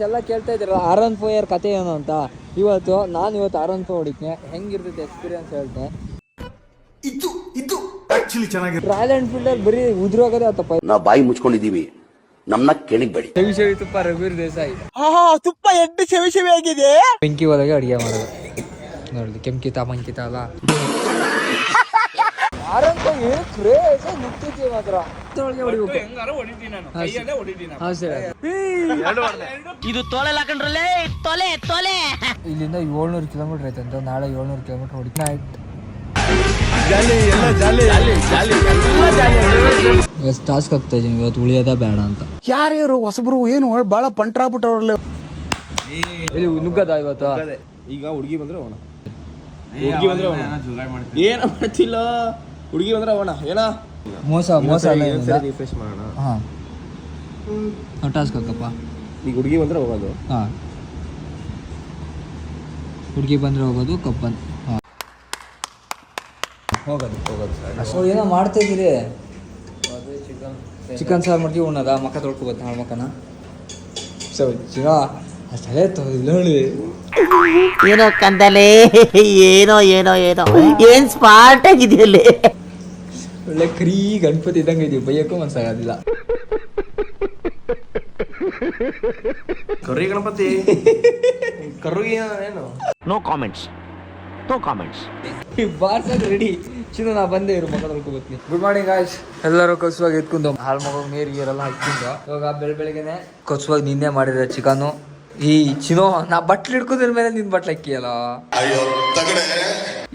ಎಲ್ಲ ಕೇಳ್ತಾ ಇದ್ದೀರ R14 ಕತೆ ಏನು ಅಂತ. ನಾನು R14 ಹೊಡಿದ್ನೆ, ಹೆಂಗಿರ್ತೈತೆ ಎಕ್ಸ್ಪೀರಿಯನ್ಸ್ ಹೇಳ್ತೇನೆ. ಇದು ಆಕ್ಚುಲಿ ಚೆನ್ನಾಗಿದೆ. ರಾಯಲ್ ಎನ್ಫೀಲ್ಡ್ ಅಲ್ಲಿ ಬರೀ ಉದ್ರೋಗದೆ ಆತಪ್ಪ. ನಾವು ಬಾಯಿ ಮುಚ್ಕೊಂಡಿದೀವಿ, ನಮ್ಮನ್ನ ಕೆಣಿಬೇಡಿ. ಸವಿ ತುಪ್ಪ ರಘುವೀರ್ ದೇಸಾಯಿ. ತುಪ್ಪ ಎಡ್ಡು ಸವಿ ಆಗಿದೆ. ಬೆಂಕಿ ಒಳಗೆ ಅಡಿಗೆ ಮಾಡೋದು ನೋಡಿ, ಕೆಂಕಿತ ಮಂಕಿತ ಅಲ್ಲ. ಇದು ತೊಲೆ ಹಾಕೊಂಡ್ರಲ್ಲೇ ತೊಲೆ ತೊಲೆ. ಇಲ್ಲಿಂದ 700 ಕಿಲೋಮೀಟರ್ ಐತೆ, ನಾಳೆ 700 ಕಿಲೋಮೀಟರ್ ಹೊಡಿತ. ಟಾಸ್ಕ್ ಆಗ್ತಾ ಇದೀನಿ ಇವತ್ತು, ಉಳಿಯೋದ ಬೇಡ ಅಂತ. ಯಾರ್ಯಾರು ಹೊಸಬ್ರು ಏನು ಬಾಳ ಪಂಟ್ರಾಬಿಟ್ಟವ್ರಲ್ಲ. ಇಲ್ಲಿ ನುಗ್ಗದ ಇವತ್ತು. ಈಗ ಹುಡುಗಿ ಬಂದ್ರೆ ಹೋಣ, ಹುಡುಗಿ ಬಂದ್ರೆ ಏನ ಮಾಡ್ತಿಲ್ಲ, ಹುಡುಗಿ ಬಂದ್ರೆ ಹೋಣ. ಏನ ಮೋಸ ರಿಫ್ರೆಶ್ ಮಾಡೋಣ. ಹಾಂ ಟಾಸ್ಕ್ ಹಾಕಪ್ಪ. ಈಗ ಹುಡುಗಿ ಬಂದ್ರೆ ಹೋಗೋದು. ಹಾಂ ಹುಡುಗಿ ಬಂದ್ರೆ ಹೋಗೋದು, ಕಪ್ಪನ್ ಹಾಂ ಹೋಗೋದು. ಏನೋ ಮಾಡ್ತಾ ಇದ್ದೀರಿ? ಚಿಕನ್ ಸಾರು ಮಾಡ್ತೀವಿ, ಉಣ್ಣದ ಮಕ್ಕ ತೊಳ್ಕೊಬೋದು ನಾಳೆ ಮಕ್ಕನ. ಚಿಕಾ ಅಷ್ಟೇ ನೋಡಿ. ಏನೋ ಕಂದಲೆ, ಏನೋ ಏನೋ ಏನೋ ಏನ್ ಸ್ಮಾರ್ಟ್ ಆಗಿದೆಯಲ್ಲಿ. ಒಳ್ಳೆ ಕ್ರೀ ಗಣಪತಿ ಇದ್ದಂಗೆ ಇದೀವಿ, ಬೈಯಕ್ಕೂ ಮನ್ಸಾಗೋದಿಲ್ಲ. ಕರ್ರಿ ಗಣಪತಿ ಕರ್ರಿಗೆ ಏನು? No comments, no comments. ಬಾರ್ಸಕ್ ರೆಡಿ ಚಿನ್ನ, ನಾ ಬಂದೇ ಇರು ಮಕ್ಕ ತೊಳ್ಕೊಬತ್ತೀನಿ. Good morning guys. ಎಲ್ಲರೂ ಕಸುವಾಗಿ ಎತ್ಕೊಂಡು ಹಾಳು ಮಗ ನೀರು ಗೀರೆಲ್ಲ ಹಾಕ್ಕೊಂಡು ಇವಾಗ ಬೆಳಗ್ಗೆನೆ ಕಸುವಾಗಿ ನಿನ್ನೆ ಮಾಡಿರೋ ಚಿಕನು. ಈ ಚಿನೋ ನಾ ಬಟ್ಲು ಹಿಡ್ಕೋದ್ರ ಮೇಲೆ ನಿನ್ ಬಟ್ಲು ಅಕ್ಕಿಯಲ್ಲ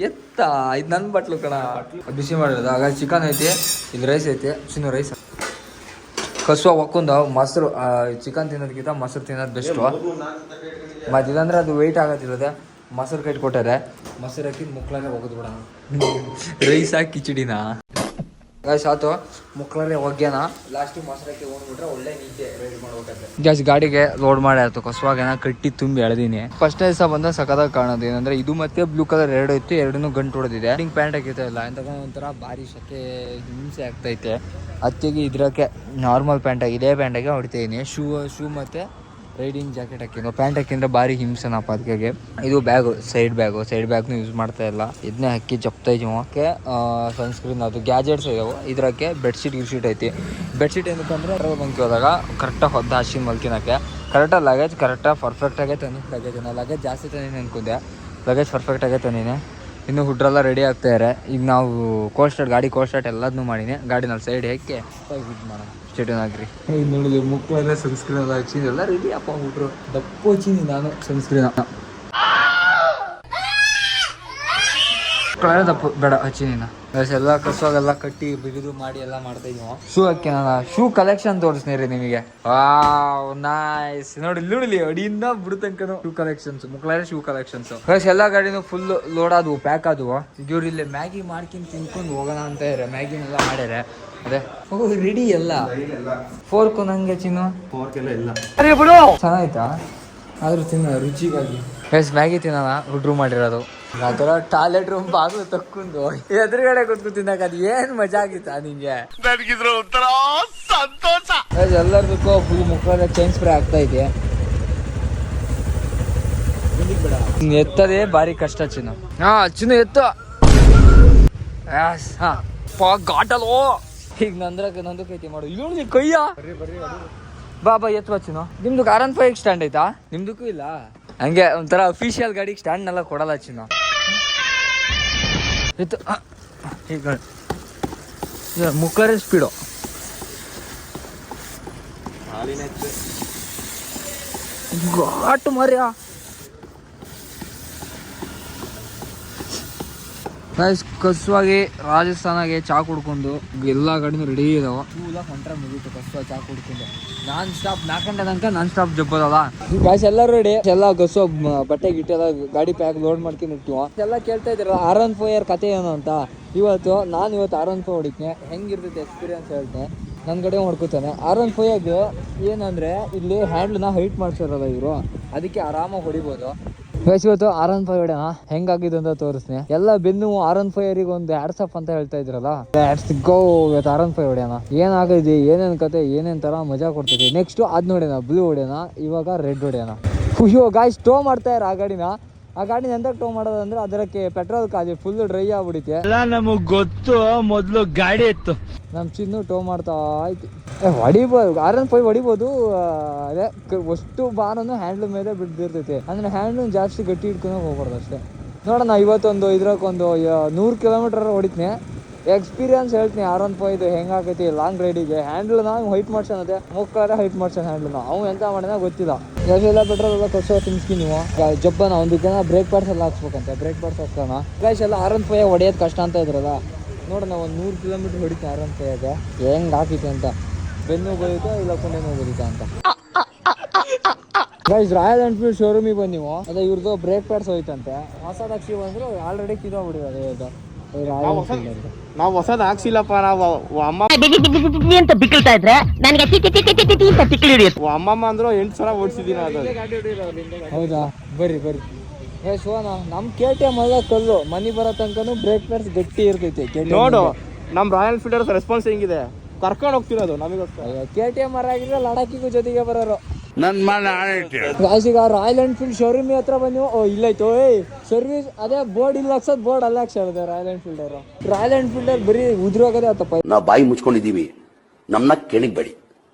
ಎತ್ತ, ಇದು ನನ್ನ ಬಟ್ಲು ಕಣ. ಬಿಸಿ ಮಾಡಿರೋದು. ಆಗ ಚಿಕನ್ ಐತಿ, ಇದು ರೈಸ್ ಐತಿ, ಚಿನ್ನು ರೈಸ್. ಕಸುವ ಒಕ್ಕೊಂಡು ಮೊಸರು, ಚಿಕನ್ ತಿನ್ನೋದಕ್ಕಿಂತ ಮೊಸರು ತಿನ್ನೋದು ಬೆಸ್ಟು. ಮತ್ತು ಇದಂದ್ರೆ ಅದು ವೆಯ್ಟ್ ಆಗತ್ತಿರೋದೆ. ಮೊಸರು ಕೈಟ್ ಕೊಟ್ಟಾರೆ, ಮೊಸರು ಹಾಕಿ ಮುಕ್ಳಾಗೆ ಹೋಗೋದು ಬಿಡ. ರೈಸ್ ಹಾಕಿ ಕಿಚಡಿನ ಗ್ಯಾಸ್ ಆತು, ಮುಕ್ಳಾರೆ ಒಗ್ಯಾನ ಲಾಸ್ಟಿಗೆ ಮೊಸರು ಹಾಕಿ ಹೋಗ್ಬಿಟ್ರೆ ಒಳ್ಳೆ ನೀಟೆ ರೆಡಿ ಮಾಡ್ಬೇಕಾದ್ರೆ. ಗ್ಯಾಸ್ ಗಾಡಿಗೆ ಲೋಡ್ ಮಾಡಿ ಆಯ್ತು, ಕಸುವಾಗೇನ ಕಟ್ಟಿ ತುಂಬಿ ಎಳೆದೀನಿ. ಫಸ್ಟ್ ದಿವಸ ಬಂದ ಸಖತ್ತಾಗಿ ಕಾಣೋದು ಏನಂದ್ರೆ ಇದು ಮತ್ತೆ ಬ್ಲೂ ಕಲರ್ ಎರಡು ಐತಿ, ಎರಡನ್ನೂ ಗಂಟು ಹೊಡೆದಿದೆ. ಹಿಂಗೆ ಪ್ಯಾಂಟ್ ಹಾಕಿತಾ ಇಲ್ಲ ಅಂತ ಒಂಥರ ಭಾರಿ ಶಕೆ ಹಿಂಸೆ ಆಗ್ತೈತೆ. ಅದಕ್ಕೆ ಇದ್ರಕ್ಕೆ ನಾರ್ಮಲ್ ಪ್ಯಾಂಟ್ ಆಗಿ ಇದೇ ಪ್ಯಾಂಟಾಗೆ ಹೊಡಿತಾಯಿದ್ದೀನಿ. ಶೂ ಮತ್ತು ರೈಡಿಂಗ್ ಜಾಕೆಟ್ ಹಾಕಿದ್ದು. ಪ್ಯಾಂಟ್ ಹಾಕಿದ್ರೆ ಭಾರಿ ಹಿಂಸೆನಪ್ಪ ಅದಕ್ಕೆ. ಇದು ಸೈಡ್ ಬ್ಯಾಗ್ನು ಯೂಸ್ ಮಾಡ್ತಾ ಇಲ್ಲ, ಇದನ್ನೇ ಹಾಕಿ ಜಪ್ತಾ ಇದೀವಿ. ಓಕೆ ಸನ್ಸ್ಕ್ರೀನ್, ಅದು ಗ್ಯಾಜೆಟ್ಸ್ ಇದಾವೆ. ಇದ್ರಕ್ಕೆ ಬೆಡ್ಶೀಟ್ ಐತಿ. ಬೆಡ್ಶೀಟ್ ಏನಕ್ಕಂದ್ರೆ ಬಂಕಿ ಹೋದಾಗ ಕರೆಕ್ಟಾಗಿ ಹೊದ್ದು ಹಾಸಿ ಮಲ್ಕಿನಕ್ಕೆ. ಕರೆಕ್ಟಾಗಿ ಲಗೇಜ್ ಕರೆಕ್ಟಾಗಿ ಪರ್ಫೆಕ್ಟ್ ಆಗೈತೆ. ಲಗೇಜ್ ಜಾಸ್ತಿ ತಂದಿನಿ ಅನ್ಕೊಂಡೆ, ಲಗೇಜ್ ಪರ್ಫೆಕ್ಟ್ ಆಗೈತೆ ತಂದಿನಿ. ಇನ್ನು ಹುಡ್ರೆಲ್ಲ ರೆಡಿ ಆಗ್ತಾಯಿದ್ದಾರೆ. ಈಗ ನಾವು ಗಾಡಿ ಕೋಲ್ಡ್ ಸ್ಟಾರ್ಟ್ ಎಲ್ಲದನ್ನೂ ಮಾಡೀನಿ. ಗಾಡಿನಲ್ಲಿ ಸೈಡ್ ಹಾಕಿ ಇದು ಮಾಡೋಣ, ಸ್ಟೇಟನಾಗ್ರಿ. ಈಗ ನೋಡಿದ್ವಿ ಮುಕ್ಳೆಲ್ಲ ಸನ್ಸ್ಕ್ರೀನ್ ಎಲ್ಲ ಹಚ್ಚಿನಿ, ಎಲ್ಲ ರೆಡಿ ಅಪ್ಪ ಹುಡ್ರು. ದಪ್ಪು ಹಚ್ಚಿನಿ ನಾನು ಸನ್ಸ್ಕ್ರೀನ್. ದಪ್ಪು ಬೇಡ ಹಚ್ಚಿನಿ. ಎಲ್ಲ ಕಸುವಾಗೆಲ್ಲ ಕಟ್ಟಿ ಬಿಗಿದು ಮಾಡಿ ಎಲ್ಲ ಮಾಡ್ತಾ ಇದೀವಿ. ಶೂ ಹಾಕಿ ನಾನು ಶೂ ಕಲೆಕ್ಷನ್ ತೋರಿಸ್ನಿ ರೀ ನಿಮಗೆ. ನೈಸ್ ನೋಡಿ, ಇಲ್ಲಿ ಅಡಿಯಿಂದ ಬಿಡ್ತಂಕನು ಶೂ ಕಲೆಕ್ಷನ್ಸ್, ಮುಕ್ಳಾರೆ ಶೂ ಕಲೆಕ್ಷನ್ಸ್. ಎಲ್ಲ ಗಾಡಿನೂ ಫುಲ್ ಲೋಡ್ ಆದವು, ಪ್ಯಾಕ್ ಆದವು. ಇವ್ರು ಇಲ್ಲಿ ಮ್ಯಾಗಿ ಮಾಡ್ಕೊಂಡು ತಿನ್ಕೊಂಡು ಹೋಗೋಣ ಅಂತ ಇದ್ದಾರೆ. ಮ್ಯಾಗಿನೆಲ್ಲ ಮಾಡ್ಯಾರೆ. ಅದೇ ರೆಡಿ ಎಲ್ಲ. ಫೋರ್ಕ್ ನಂಗೆ ಚಿನ್ನು ಚೆನ್ನಾಯ್ತಾ, ಆದ್ರೂ ತಿನ್ನ ರುಚಿಗಾಗಿ. ಮ್ಯಾಗಿ ತಿನ್ನೋಣ, ಹುಡ್ರು ಮಾಡಿರೋದು. ಆ ಥರ ಟಾಯ್ಲೆಟ್ ರೂಮ್ ಬಾಗಿಲು ತಕ್ಕೊಂಡು ಎದುರುಗಡೆ ಕೂತ್ಕೊಂಡು ತಿನ್ನಕ ಅದು ಏನು ಮಜಾ ಆಗಿತ್ತಾ ನಿಂಗೆ? ಸಂತೋಷ. ಎಲ್ಲರಿಗೂ ಫುಲ್ ಮುಖದ ಚೈನ್ ಸ್ಪ್ರೇ ಆಗ್ತಾ ಇದೆ. ಎತ್ತದೇ ಭಾರಿ ಕಷ್ಟ ಚಿನ್ನು. ಚಿನ್ನು ಎತ್ತು. ಘಾಟಲ್ಲೋ ಈಗ ನಂದಕೈತಿ ಮಾಡು. ಇಲ್ಲಿ ಕೈಯ ಬಾ ಎತ್ತು ಚಿನ್ನು. ನಿಮ್ದು R15 ಸ್ಟ್ಯಾಂಡ್ ಐತಾ? ನಿಮ್ದಕ್ಕೂ ಇಲ್ಲ? ಹಂಗೆ ಒಂಥರ ಅಫಿಷಿಯಲ್ ಗಾಡಿಗೆ ಸ್ಟ್ಯಾಂಡ್ನೆಲ್ಲ ಕೊಡಲ್ಲ ಚಿನ್ನು. ಇತ್ತು ಈಗ ಮುಕ್ಕರೆ ಸ್ಪೀಡು. ಘಾಟು ಮರ್ಯ. ಕಸುವಾಗಿ ರಾಜಸ್ಥಾನಾಗೆ ಚಾ ಕುಡ್ಕೊಂಡು ಎಲ್ಲ ಗಾಡಿನೂ ರೆಡಿ ಇದಾವ. ಕೂಲ ಹೊಂಟ್ರೆ ಮುಗೀತು ಕಸುವಾಗಿ ಚಾ ಕುಡ್ಕೊಂಡು. ನಾನ್ ಸ್ಟಾಪ್ 4 ಗಂಟೆ ತನಕ ನಾನ್ ಸ್ಟಾಪ್ ಜಪ್ಪದಲ್ಲ. ಗಾಯ್ಸ್ ಎಲ್ಲರೂ ರೆಡಿ. ಎಲ್ಲ ಕಸು ಬಟ್ಟೆ ಗಿಟ್ಟೆಲ್ಲ ಗಾಡಿ ಪ್ಯಾಕ್ ಲೋಡ್ ಮಾಡ್ಕೊಂಡು ಇರ್ತೀವ. ಎಲ್ಲ ಕೇಳ್ತಾ ಇದ್ದೀರ R14 ಕತೆ ಏನು ಅಂತ. ನಾನು R14 ಹೊಡಿತೀನಿ, ಹೆಂಗಿರ್ತೈತೆ ಎಕ್ಸ್ಪೀರಿಯನ್ಸ್ ಹೇಳ್ತೇನೆ. ನನ್ನ ಕಡೆ ಹೊಡ್ಕೋತಾನೆ. R15 ಏನಂದ್ರೆ ಇಲ್ಲಿ ಹ್ಯಾಂಡ್ಲನ್ನ ಹೈಟ್ ಮಾಡ್ಸಿರಲ್ಲ ಇವರು, ಅದಕ್ಕೆ ಆರಾಮಾಗಿ ಹೊಡಿಬೋದು. ಗೈಸ್ ಇವತ್ತು R15 ಹೊಡೆಯೋಣ ಹೆಂಗಾಗಿದೆ ಅಂತ ತೋರಿಸ್ತೀನಿ. ಎಲ್ಲ ಬೆನ್ನು R15 ಒಂದು ಹ್ಯಾಟ್ಸಪ್ ಅಂತ ಹೇಳ್ತಾ ಇದ್ರಲ್ಲ, ಗೋ ಇವತ್ತು R15 ಹೊಡೆಯೋಣ. ಏನಾಗಿದೆ, ಏನೇನ್ ಕತೆ, ಏನೇನ್ ತರ ಮಜಾ ಕೊಡ್ತೈತಿ. ನೆಕ್ಸ್ಟ್ ಅದ್ ನೋಡ್ಯಾನ ಬ್ಲೂ ಹೊಡೆಯೋಣ, ಇವಾಗ ರೆಡ್ ಹೊಡೆಯೋಣ. ಅಯ್ಯೋ ಗಾಯ್ಸ್ ಟೋ ಮಾಡ್ತಾ ಇರ ಆ ಗಾಡಿನ ಎಂತ ಟೋ ಮಾಡೋದಂದ್ರೆ ಅದಕ್ಕೆ ಪೆಟ್ರೋಲ್ ಖಾಲಿ ಫುಲ್ ಡ್ರೈ ಆಗ್ಬಿಡುತ್ತೆ. ಎಲ್ಲ ನಮಗ್ ಗೊತ್ತು, ಮೊದ್ಲು ಗಾಡಿ ಇತ್ತು. ನಮ್ ಚಿನ್ನು ಟೋ ಮಾಡ್ತಾ ಆಯ್ತು. ಹೊಡಿಬೋದು R15 ಹೊಡಿಬೋದು. ಅದೇ ಅಷ್ಟು ಬಾರನ್ನು ಹ್ಯಾಂಡ್ಲ್ ಮೇಲೆ ಬಿಡ್ದಿರ್ತೈತೆ. ಅಂದ್ರೆ ಹ್ಯಾಂಡ್ಲ್ ಜಾಸ್ತಿ ಗಟ್ಟಿ ಇಟ್ಕೊಂಡು ಹೋಗ್ಬಾರ್ದು ಅಷ್ಟೇ. ನೋಡೋಣ ಇವತ್ತೊಂದು ಇದ್ರಕ್ಕೊಂದು 100 ಕಿಲೋಮೀಟರ್ ಹೊಡಿತೀನಿ. ಎಕ್ಸ್ಪೀರಿಯನ್ಸ್ ಹೇಳ್ತೀನಿ R15 ಹೆಂಗಾಗೈತಿ ಲಾಂಗ್ ರೈಡಿಗೆ. ಹ್ಯಾಂಡ್ಲ್ ನಾವು ಹೈಟ್ ಮಾಡ್ಸೋಣದೆ ಮುಕ್ಕಾರೆ ಹೈಟ್ ಮಾಡ್ಸೋಣ ಹ್ಯಾಂಡ್ಲ್. ಅವ್ನು ಎಂತ ಮಾಡಿದ ಗೊತ್ತಿಲ್ಲ. ಎಲ್ಲ ಪೆಟ್ರೋಲ್ ಎಲ್ಲ ಕಸೋ ತಿನ್ಸ್ಕಿ ನೀವು ಜಬ್ಬನ ಒಂದಕ್ಕೆ ಬ್ರೇಕ್ ಪ್ಯಾಡ್ಸ್ ಎಲ್ಲ ಹಾಕ್ಸ್ಬೇಕಂತೆ. ಬ್ರೇಕ್ ಪ್ಯಾಡ್ಸ್ ಹಾಕ್ಸೋಣ ಗೈಸ್. ಎಲ್ಲ R15 ಹೊಡೆಯೋದು ಕಷ್ಟ ಅಂತ ಇದ್ರಲ್ಲ, ನೋಡೋಣ ಒಂದು 100 ಕಿಲೋಮೀಟರ್ ಹೊಡಿತೀನಿ R15 ಹೆಂಗ್ ಹಾಕಿತೆ ಅಂತ. ಬೆನ್ನು ಬರೀತಾ ಇಲ್ಲ ಕೊಂಡೇನೋ ಬರೀತಾ ಅಂತ. ಗೈಸ್ ರಾಯಲ್ ಎನ್ಫೀಲ್ಡ್ ಶೋರೂಮಿಗೆ ಬಂದು ನೀವು ಅದೇ ಇವ್ರದ್ದು ಬ್ರೇಕ್ ಪ್ಯಾಡ್ಸ್ ಹೋಯ್ತಂತೆ. ಹೊಸದಾಕ್ಷಿ ಬಂದ್ರು ಆಲ್ರೆಡಿ ಕಿದೋಗ್ಬಿಡಿದೆ ಇದು ರಾಯಲ್ ಎನ್ಫೀಲ್ಡ್ ಅಂತ. ನಾವು ಹೊಸದ್ ಹಾಕ್ಸಿಲ್ಲಪ್ಪ. ನಾವು ಅಮ್ಮ ಅಂತ ಬಿಕ್ಕಳ್ತಾ ಇದ್ರೆ ನನಗೆ ಅಂತ ತಿಕ್ಲಿ ಹಿಡಿಯುತ್ತೆ. ಅಮ್ಮಮ್ಮ ಅಂದ್ರು 8 ಸಲ ಓಡಿಸಿದೀನಿ ಅದು. ಹೌದಾ, ಬರ್ರಿ ಸೋನ ನಮ್ KTM ಅಲ್ಲ ಕಲ್ಲು ಮನಿ ಬರೋ ತನಕನು ಬ್ರೇಕ್ ಪ್ಯಾಡ್ಸ್ ಗಟ್ಟಿ ಇರ್ತೈತಿ. ನೋಡು ನಮ್ ರಾಯಲ್ ಫೀಲ್ಡರ್ಸ್ ರೆಸ್ಪಾನ್ಸ್ ಹೆಂಗಿದೆ, ಕರ್ಕೊಂಡು ಹೋಗ್ತಿರೋದು ನಮಗೋಸ್ಕರ. KTM ಆಗಿದ್ರೆ ಲಡಾಖಿಗೂ ಜೊತೆಗೆ ಬರೋರು. ನನ್ ಮನೆ ಗಾಯ್ಸ್ ಈಗ ರಾಯಲ್ ಎನ್ಫೀಲ್ಡ್ ಶೋರೂಮ್ ಹತ್ರ ಬಂದು ಇಲ್ಲೈತು ಸರ್ವಿಸ್ ಅದೇ ಬೋರ್ಡ್ ಇಲ್ಲ ಹಾಕ್ಸೋದು, ಬೋರ್ಡ್ ಅಲ್ಲ ಹಾಕ್ಸೋದು ರಾಯಲ್ ಎನ್ಫೀಲ್ಡ್ ಅವರು. ರಾಯಲ್ ಎನ್ಫೀಲ್ಡ್ ಬರೀ ಉದ್ರೋಗದೆ ಆತಪ್ಪ. ನಾವು ಬಾಯಿ ಮುಚ್ಕೊಂಡಿದೀವಿ, ನಮ್ನ ಕೆಣಿಗ್ಬೇಡಿ.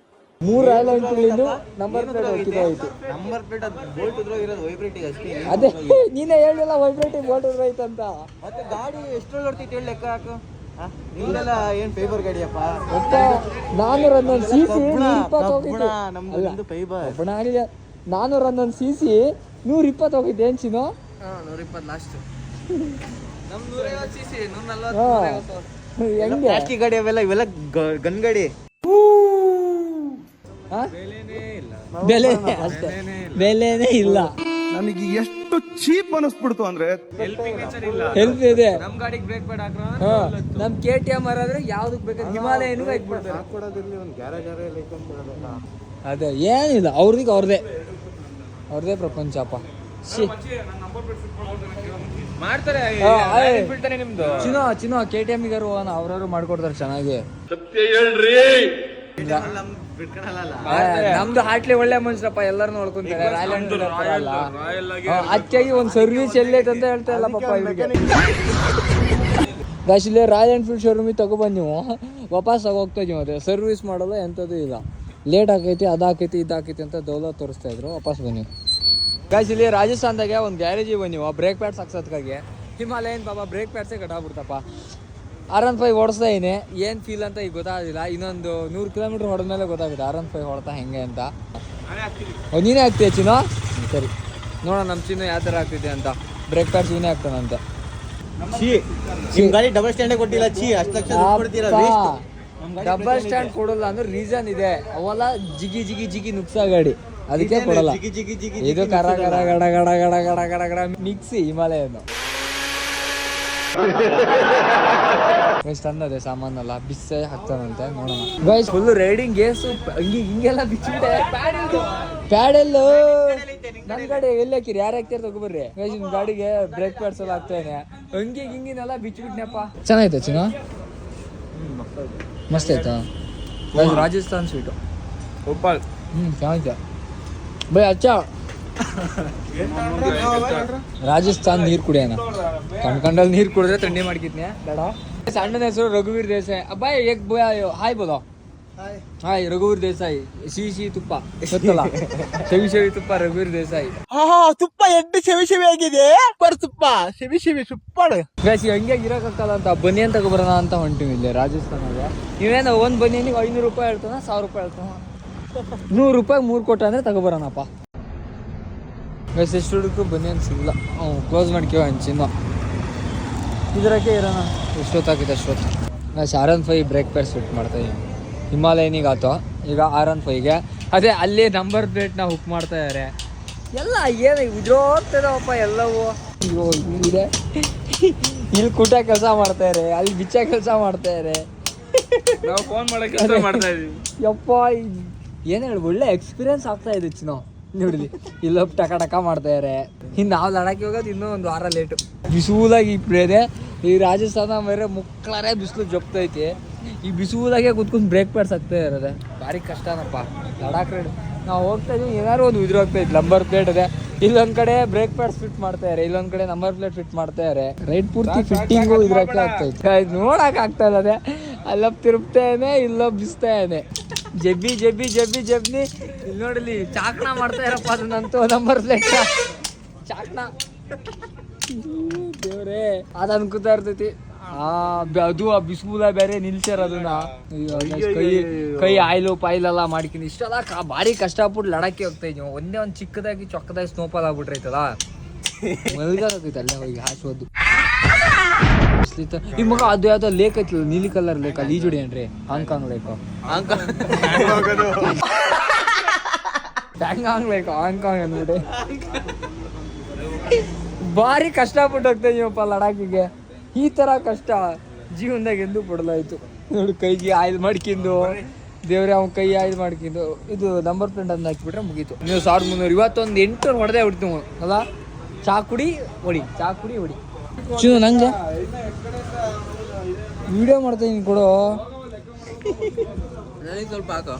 3 ರಾಯಲ್ ಎನ್ಫೀಲ್ಡ್ ನಂಬರ್ ಪ್ಲೇಟ್ ಹೋಯ್ತು. ನಂಬರ್ ಪ್ಲೇಟ್ ಬೋಲ್ಟ್ ಉದ್ರೋಗಿರೋದು ವೈಬ್ರೇಟಿಂಗ್ ಅಷ್ಟೇ. ಅದೇ ನೀನೇ ಹೇಳಿಲ್ಲ ವೈಬ್ರೇಟಿಂಗ್ ಬೋಲ್ಟ್ ಉದ್ರೋಯ್ತು ಅಂತ. ಮತ್ತೆ ಗಾಡಿ ಎಷ್ಟು ಹೊಡ್ತಿತ್ತು ಹೇಳಿ ಲೆಕ್ಕ ಹಾಕು. ನಿಮ್ದೆಲ್ಲ ಏನ್ ಫೈಬರ್ ಗಾಡಿಯಪ್ಪ. 411 cc 120 ಹೋಗಿತ್ತು. ನಮ್ದು ಫೈಬರ್ 411 cc 120 ಹೋಗಿತ್ತು. ಏನ್ ಚಿನ್ನು 120 ಲಾಸ್ಟ್. ನಮ್ 150 cc 140 ಹೆಂಗೆ ಪ್ಲಾಸ್ಟಿಕ್ ಗಾಡಿ ಅವೆಲ್ಲ, ಇವೆಲ್ಲ ಗನ್ ಗಾಡಿ. ಬೆಲೆನೇ ಇಲ್ಲ. ನನಗೆ ಎಷ್ಟು ಚೀಪ್ ಅನಿಸ್ಬಿಡ್ತು ಅಂದ್ರೆ ಹೆಲ್ಪ್ ಇದೆ. ನಮ್ ಗಾಡಿಗೆ ಬ್ರೇಕ್ ಪ್ಯಾಡ್ ಹಾಕ್ರ ನಮ್ KTM ಆದ್ರೆ ಯಾವ್ದಕ್ ಬೇಕಾದ್ರೆ ಹಿಮಾಲಯನೂ ಹಾಕ್ಬಿಡ್ತಾರೆ. ಹಾಕೊಡೋದಿರ್ಲಿ ಒಂದು ಗ್ಯಾರೇಜ್ ಲೈಸೆನ್ಸ್. ಅದೇ ಏನಿಲ್ಲ ಅವ್ರದೇ ಪ್ರಪಂಚಪ್ಪ. ಮಾಡ್ತಾರೆ ನಿಮ್ದು ಚಿನ್ನೋ KTM ಗಾರು ಅವ್ರವ್ರು ಮಾಡ್ಕೊಡ್ತಾರೆ ಚೆನ್ನಾಗಿ. ನಮ್ದು ಹಾಟ್ಲಿ ಒಳ್ಳೆ ಮನುಷ್ಯರಪ್ಪ, ಎಲ್ಲರೂ ನೋಡ್ಕೊಂತಾರೆ. ರಾಯಲ್ ಎನ್ಫೀಲ್ಡ್ ಅಲ್ಲ ಅದಕ್ಕಾಗಿ ಒಂದು ಸರ್ವಿಸ್ ಎಲ್ಲೈತೆ ಅಂತ ಹೇಳ್ತಾ ಇಲ್ಲ ಪಾಪ ಇವ್ರಿಗೆ. ಗಾಶಿಲೆ ರಾಯಲ್ ಎನ್ಫೀಲ್ಡ್ ಶೋರೂಮಿಗೆ ತಗೊಬಂದು ನೀವು ವಾಪಸ್ ಹೋಗ್ತಾ ಇದೀವಿ. ಮತ್ತೆ ಸರ್ವಿಸ್ ಮಾಡೋದು ಎಂಥದ್ದು ಇಲ್ಲ. ಲೇಟ್ ಆಕೈತಿ, ಅದಾಕೈತಿ, ಇದಾಕೈತಿ ಅಂತ ದೌಲ ತೋರಿಸ್ತಾ ಇದ್ರು. ವಾಪಸ್ ಬನ್ನಿ ಗಾಯ್ಸ್. ಇಲ್ಲಿ ರಾಜಸ್ಥಾನದಾಗೆ ಒಂದು ಗ್ಯಾರೇಜಿಗೆ ಬಂದು ನೀವು ಬ್ರೇಕ್ ಪ್ಯಾಡ್ಸ್ ಹಾಕ್ಸೋದಕ್ಕಾಗಿ. ಹಿಮಾಲಯನ್ ಪಾಪ ಬ್ರೇಕ್ ಪ್ಯಾಡ್ಸೇ ಕಟ್ಟಾಗ್ಬಿಡ್ತಪ್ಪ. R15 ಓಡಿಸ್ತಾ ಇದೀನಿ, ಏನು ಫೀಲ್ ಅಂತ ಈಗ ಗೊತ್ತಾಗೋದಿಲ್ಲ. ಇನ್ನೊಂದು 100 ಕಿಲೋಮೀಟರ್ ಹೊಡೆದ್ಮೇಲೆ ಗೊತ್ತಾಗುತ್ತೆ R15 ಹೊಡ್ತಾ ಹೆಂಗೆ ಅಂತ. ನೀನೇ ಆಗ್ತೀಯ ಚಿನ್ನೋ? ಸರಿ ನೋಡೋಣ ನಮ್ಮ ಚಿನ್ನು ಯಾವ ಥರ ಆಗ್ತಿದೆ ಅಂತ. ಬ್ರೇಕ್ ಪ್ಯಾಡ್ಸ್ ಇವನೇ ಆಗ್ತಾನಂತೆ. ಗಾಡಿ ಡಬಲ್ ಸ್ಟ್ಯಾಂಡೇ ಕೊಟ್ಟಿಲ್ಲ. ಡಬಲ್ ಸ್ಟ್ಯಾಂಡ್ ಕೊಡಲ್ಲ ಅಂದ್ರೆ ರೀಸನ್ ಇದೆ. ಅವೆಲ್ಲ ಜಿಗಿ ನುಕ್ಸಾ ಗಾಡಿ, ಅದಕ್ಕೆ ಕೊಡಲ್ಲ. ಇದು ಕರ ಗಡ ಗಡ ಗಡ ಗಡ ಗಡ ಗಡ ಗಡ ಮಿಕ್ಸಿ ಹಿಮಾಲಯನ್ನು ಗೈಸ್ ತಂದದೆ ಸಾಮಾನೆಲ್ಲ ಬಿಸ್ಸೆ ಹಾಕ್ತಾನಂತೆ. ನೋಡೋಣ ಗೈಸ್ ಫುಲ್ ರೈಡಿಂಗ್ ಗೇಸು ಹಿಂಗೆಲ್ಲ ಬಿಚ್ಚಿಬಿಟ್ಟೆ. ಪ್ಯಾಡೆಲ್ಲು ನನ್ನ ಗಾಡಿ ಎಲ್ಲಿ ಹಾಕಿರಿ, ಯಾರು ಹಾಕ್ತಾರೆ ತಗೊಬರ್ರಿ ಗೈಸ್. ನಿಮ್ ಗಾಡಿಗೆ ಬ್ರೇಕ್ ಪ್ಯಾಡ್ಸ್ ಎಲ್ಲ ಹಾಕ್ತಾನೆ. ಹಿಂಗಿನೆಲ್ಲ ಬಿಚ್ಚಿಬಿಟ್ನಪ್ಪ. ಚೆನ್ನಾಯ್ತು ಚಿನ್ನ, ಮಸ್ತ್ ಆಯ್ತಾ ಗೈಸ್. ರಾಜಸ್ಥಾನ್ ಸ್ವೀಟು ಚೆನ್ನಾಯ್ತು ಬೈ. ಅಚ್ಚಾ ರಾಜಸ್ಥಾನ್ ನೀರು ಕುಡಿಯೋಣ. ಕಣ್ಕಂಡಲ್ಲಿ ನೀರು ಕುಡಿದ್ರೆ ಥಂಡಿ ಮಾಡ್ಕಿದ್ನೆ ಬೇಡ. ಸಣ್ಣನ ಹೆಸರು ರಘುವೀರ್ ದೇಸಾಯಿ. ಬಾಯ್ ಏಕ್ ಹಾಯ್ ಬೋಲೋ. ಹಾಯ್ ರಘುವೀರ್ ದೇಸಾಯಿ. ಸಿಹಿ ತುಪ್ಪ ಗೊತ್ತಲ್ಲ, ಸವಿ ತುಪ್ಪ ರಘುವೀರ್ ದೇಸಾಯಿ. ತುಪ್ಪ ಎಡ್ಡು ಸೆವಿ ಆಗಿದೆ. ತುಪ್ಪ ಸೆವಿ ಸುಪ್ಪಾಡು ಗೈಸ್ ಹಂಗೆ ಇರೋಕ್ಕಾಗಲ್ಲ ಅಂತ ಬನಿಯನ್ ತಗೊಬರೋಣ ಅಂತ ಹೊಂಟಿವಿ ಇಲ್ಲಿ ರಾಜಸ್ಥಾನಾಗ. ನೀವೇನು ಒಂದು ಬನಿಯನಿಗೆ 500 ರೂಪಾಯಿ ಹೇಳ್ತಾನ, 1000 ರೂಪಾಯಿ ಹೇಳ್ತಾನ. 100 ರೂಪಾಯಿ 3 ಕೊಟ್ಟ ಅಂದ್ರೆ ತಗೊಬರೋಣಪ್ಪ. ಗೈಸ್ ಎಷ್ಟು ಹುಡುಕು ಬನಿಯನ್ ಸಿಗಲ್ಲ. ಕ್ಲೋಸ್ ಮಾಡ್ಕೇವ ಚಿನ್ನ ಇದರಕ್ಕೆ ಇರೋಣ. ಎಷ್ಟೊತ್ತಾಗಿದೆ ಅಷ್ಟೊತ್ತು. Guys R15 brake pads fit ಮಾಡ್ತಾಯಿದ್ದೀನಿ. ಹಿಮಾಲಯನಿಗೆ ಆಯ್ತು, ಈಗ R15ಗೆ ಅದೇ ಅಲ್ಲಿ ನಂಬರ್ ಪ್ಲೇಟ್ನ ಹುಕ್ ಮಾಡ್ತಾ ಇದ್ದಾರೆ. ಎಲ್ಲ ಏನು ಉಜ್ರೋಗ್ತದವಪ್ಪ ಎಲ್ಲವೂ. ಅಯ್ಯೋ ಇದೆ ಇಲ್ಲಿ ಕುಟ ಕೆಲಸ ಮಾಡ್ತಾರೆ, ಅಲ್ಲಿ ಬಿಚ್ಚ ಕೆಲಸ ಮಾಡ್ತಾರೆ. ನಾವು ಫೋನ್ ಮಾಡಕ್ಕೆ ಕೆಲಸ ಮಾಡ್ತಾ ಇದೀವಿ. ಯಪ್ಪ ಏನು ಹೇಳಿ ಒಳ್ಳೆ ಎಕ್ಸ್ಪೀರಿಯನ್ಸ್ ಆಗ್ತಾ ಇದೆ ಚಿನ್ನೋ. ನೋಡಿಲಿ ಇಲ್ಲೊಬ್ಬ ಟಕ ಮಾಡ್ತಾ ಇದಾರೆ. ಇನ್ನು ನಾವು ಲಡಾಖಿ ಹೋಗೋದು ಇನ್ನೂ ಒಂದು ವಾರ ಲೇಟು. ಬಿಸಿಲಾಗಿ ಇದೆ ಈ ರಾಜಸ್ಥಾನ ಬೇರೆ ಮುಕ್ಕಳರೆ ಬಿಸಿಲು ಜೊಪ್ತೈತಿ. ಈ ಬಿಸಿಲಾಗೆ ಕುತ್ಕೊಂಡು ಬ್ರೇಕ್ ಪ್ಯಾಡ್ಸ್ ಆಗ್ತಾ ಇರೋದೆ ಭಾರಿ ಕಷ್ಟನಪ್ಪ. ಲಡಾಖ್ ರೈಡ್ ನಾವು ಹೋಗ್ತಾ ಇದೀವಿ, ಏನಾದ್ರು ಒಂದು ಉದುರೋಗ್ತೈತಿ. ನಂಬರ್ ಪ್ಲೇಟ್ ಇದೆ, ಇಲ್ಲೊಂದ್ ಕಡೆ ಬ್ರೇಕ್ ಪ್ಯಾಡ್ಸ್ ಫಿಟ್ ಮಾಡ್ತಾ ಇದಾರೆ, ಇಲ್ಲೊಂದ್ ಕಡೆ ನಂಬರ್ ಪ್ಲೇಟ್ ಫಿಟ್ ಮಾಡ್ತಾ ಇದಾರೆ. ರೈಡ್ ಪೂರ್ತಿ ಫಿಟ್ಟಿಂಗು ಇದ್ರಕ್ಕೆ ಆಗ್ತೈತಿ. ನೋಡಕ್ ಆಗ್ತಾ ಇಲ್ಲದೆ, ಅಲ್ಲೊಬ್ಬ ತಿರುಗ್ತಾನೆ ಇಲ್ಲೊಬ್ಬ ಬಿಸ್ತಾನೆ. ಜಬ್ಬಿ ಜಬ್ಬಿ ಜಬ್ಬಿ ಜಬ್ನಿ ಇಲ್ಲಿ ನೋಡಲಿ ಚಾಕ್ನ ಮಾಡ್ತಾ ಇರಪ್ಪ. ಅದನ್ನಂತೂ ನಂಬರ್ ಪ್ಲೇಟ್ ಚಾಕ್ನ ದೇವ್ರೇ ಅದು ಅನ್ಕೋತಾ ಇರ್ತೈತಿ. ಅದು ಆ ಬಿಸಿಲ ಬೇರೆ ನಿಲ್ಸ್ಯಾರ ಅದನ್ನ. ಕೈ ಆಯ್ಲು ಪಾಯ್ಲೆಲ್ಲ ಮಾಡ್ಕೊಂಡು ಇಷ್ಟೆಲ್ಲ ಭಾರಿ ಕಷ್ಟಪಟ್ಟು ಲಡಾಖಿ ಹೋಗ್ತಾ ಇದ್ವಿ. ಒಂದೇ ಒಂದು ಚಿಕ್ಕದಾಗಿ ಚೊಕ್ಕದಾಗಿ ಸ್ನೋಫಾಲ್ ಆಗ್ಬಿಟ್ರೈತಲ್ಲ, ಮಲ್ಗಾಗೈತೆ ಅಲ್ಲೇ ಹೋಗಿ ಹಾಸೋದು. ಈ ಮಗ ಅದು ಯಾವ್ದೋ ಲೇಕ್ ಐತಿಲ್ಲ, ನೀಲಿ ಕಲರ್ ಲೇಕ್, ಅಲ್ಲಿ ಈಜುಡಿ ಏನ್ರಿ Hong Kong lake. Pangong lake Hong Kong ಅಂದ್ಬಿಟ್ಟೆ. ಭಾರಿ ಕಷ್ಟಪಟ್ಟು ಹೋಗ್ತಾ ಇದೀವಪ್ಪ ಲಡಾಖಿಗೆ. ಈ ತರ ಕಷ್ಟ ಜೀವನದಾಗ ಎಂದು ಪಡಲಾಯ್ತು ನೋಡಿ. ಕೈಗೆ ಆಯಿಲ್ ಮಾಡ್ಕೊಂಡು ದೇವ್ರೆ ಅವ್ನ ಕೈ ಆಯಿಲ್ ಮಾಡ್ಕೊಂಡು ಇದು ನಂಬರ್ ಪ್ಲೇಟ್ ಅಂದ್ ಹಾಕಿಬಿಟ್ರೆ ಮುಗೀತು. ನೀವು 1300 ಇವತ್ತೊಂದು 800 ಹೊಡೆದೇ ಹೊಡಿತೀವಿ ಅಲ್ಲ. ಚಾ ಕುಡಿ ಹೊಡಿ, ಚಾ ಕುಡಿ ಹೊಡಿ. ನಂಗೆ ವಿಡಿಯೋ ಮಾಡ್ತಾ ಇದೀನಿ ಕೊಡು ಸ್ವಲ್ಪ ಹಾಕೋ.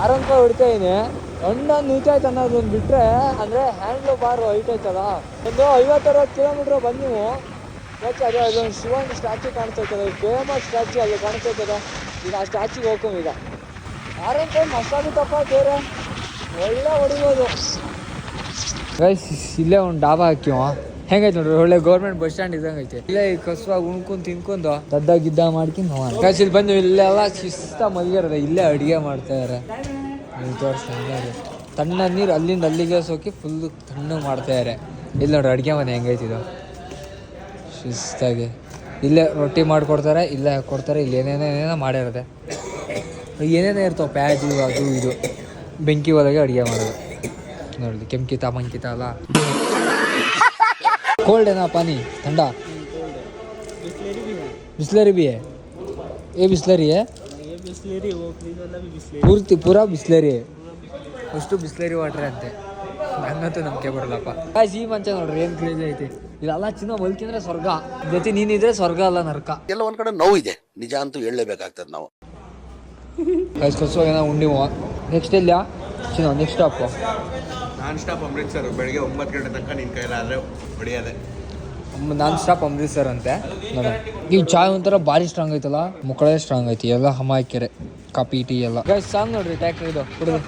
ಆರಾಮ್ ಹೊಡಿತಾ ಇದೀನಿ. ಹಣ್ಣೊಂದು ನೂಚಾಯ್ತು ಅನ್ನೋದು ಒಂದು ಬಿಟ್ರೆ, ಅಂದ್ರೆ ಹ್ಯಾಂಡ್ಲು ಬಾರ್ ಹೈಟ್ ಐತಲ್ಲ, ಒಂದು 50-60 ಕಿಲೋಮೀಟರ್ ಬಂದು ನೀವು ಅದೇ ಅದೊಂದು ಶಿವನ್ ಸ್ಟ್ಯಾಚು ಕಾಣಿಸ್ತೈತದ, ಫೇಮಸ್ ಸ್ಟ್ಯಾಚು ಅಲ್ಲಿ ಕಾಣಿಸ್ತೈತದ. ಈಗ ಆ ಸ್ಟ್ಯಾಚಿಗೆ ಹೋಗ್ಕೊಂಡು ಈಗ ಆರಾಮ್ ಮಸ್ತಾಗುತ್ತಪ್ಪ. ಬೇರೆ ಒಳ್ಳೆ ಹೊಡಿಬೋದು. ಗೈಸ್ ಇಲ್ಲೇ ಒಂದು ಡಾಬಾ ಹಾಕಿವ, ಹೆಂಗೈತೆ ನೋಡ್ರಿ, ಒಳ್ಳೆ ಗೌರ್ಮೆಂಟ್ ಬಸ್ ಸ್ಟ್ಯಾಂಡ್ ಇದ್ದಂಗೆ ಐತೆ. ಇಲ್ಲೇ ಕಸುವಾಗಿ ಉಣ್ಕೊಂಡು ತಿನ್ಕೊಂಡು ದದ್ದ ಗಿದ್ದ ಮಾಡ್ಕೊಂಡು ಹೋಗೋಣ. ಗೈಸ್ ಇಲ್ಲಿ ಬಂದು ಇಲ್ಲೆಲ್ಲ ಶಿಸ್ತ ಮಲ್ಗಿರದ, ಇಲ್ಲೇ ಅಡುಗೆ ಮಾಡ್ತಾ ಇದಾರೆ. ನೀವು ತೋರಿಸ್ತಾ ತಣ್ಣ ನೀರು ಅಲ್ಲಿಂದ ಅಲ್ಲಿಗೆ ಸೋಕಿ ಫುಲ್ಲು ತಣ್ಣಗೆ ಮಾಡ್ತಾ ಇದಾರೆ. ಇಲ್ಲಿ ನೋಡ್ರಿ ಅಡುಗೆ ಮನೆ ಹೆಂಗೈತಿದು ಶಿಸ್ತಾಗಿ. ಇಲ್ಲೇ ರೊಟ್ಟಿ ಮಾಡಿಕೊಡ್ತಾರೆ, ಇಲ್ಲೇ ಹಾಕ್ಕೊಡ್ತಾರೆ. ಇಲ್ಲಿ ಏನೇನೇನೇನೋ ಮಾಡಿರುತ್ತೆ, ಏನೇನೋ ಇರ್ತಾವೆ ಪ್ಯಾಜು ಅದು ಇದು. ಬೆಂಕಿ ಒಳಗೆ ಅಡುಗೆ ಮಾಡೋದು ನೋಡಿ. ಕೆಂಕಿತ ಮಂಕಿತ ಅಲ್ಲ. कोल्ड है ना पानी, ठंडा बिस्लरी भी है. ये बिस्लरी है, ये बिस्लरी वो फ्रीज वाला भी बिस्लरी, पूरा बिस्लरी है. ಅಷ್ಟು ಬಿಸ್ಲರಿ ವಾಟರ್ ಅಂತೆ. ನನ್ನಂತೂ ನಂಬಿಕೆ ಬರಲ್ಲಪ್ಪ. ಈ ಮಂಚ ನೋಡ್ರಿ ಏನು ಕ್ರೇಜ್ ಐತಿ. ಇಲ್ಲೆಲ್ಲ ಚಿನ್ನ ಮಲ್ಕಿಂದ್ರೆ ಸ್ವರ್ಗ, ಜೊತೆ ನೀನಿದ್ರೆ ಸ್ವರ್ಗ ಅಲ್ಲ ನರಕ. ಎಲ್ಲ ಒಂದ್ ಕಡೆ ನೋವು ಇದೆ, ನಿಜ ಅಂತೂ ಹೇಳಲೇಬೇಕಾಗ್ತದೆ ನಾವು. ಕಸುವಾಗ ಉಂಡಿ ನೆಕ್ಸ್ಟ್ ಎಲ್ಲಿಯಾ ಚಿನ್ನ next stop non stop Amritsar. ಬೆಳಿಗ್ಗೆ 9 ಗಂಟೆ ತನಕ ನಿನ್ನ ಕೈಲಾದರೆ ಹೊಡಿಯೋದೆ. ನಾನ್ ಸ್ಟಾಪ್ ಅಮೃತ್ಸರ್ ಅಂತೆ ನೋಡ. ಈ ಚಾಯ್ ಒಂಥರ ಭಾರಿ ಸ್ಟ್ರಾಂಗ್ ಐತಲ್ಲ, ಮುಕ್ಕಳೇ ಸ್ಟ್ರಾಂಗ್ ಐತಿ. ಎಲ್ಲ ಹಮಾಕೆರೆ ಕಾಪಿ ಟೀ ಎಲ್ಲ. ಗೈಸ್ ಸಾಂಗ್ ನೋಡ್ರಿ ಟ್ಯಾಕ್ಟ್ರಿ ಇದು ಕುಡಿದು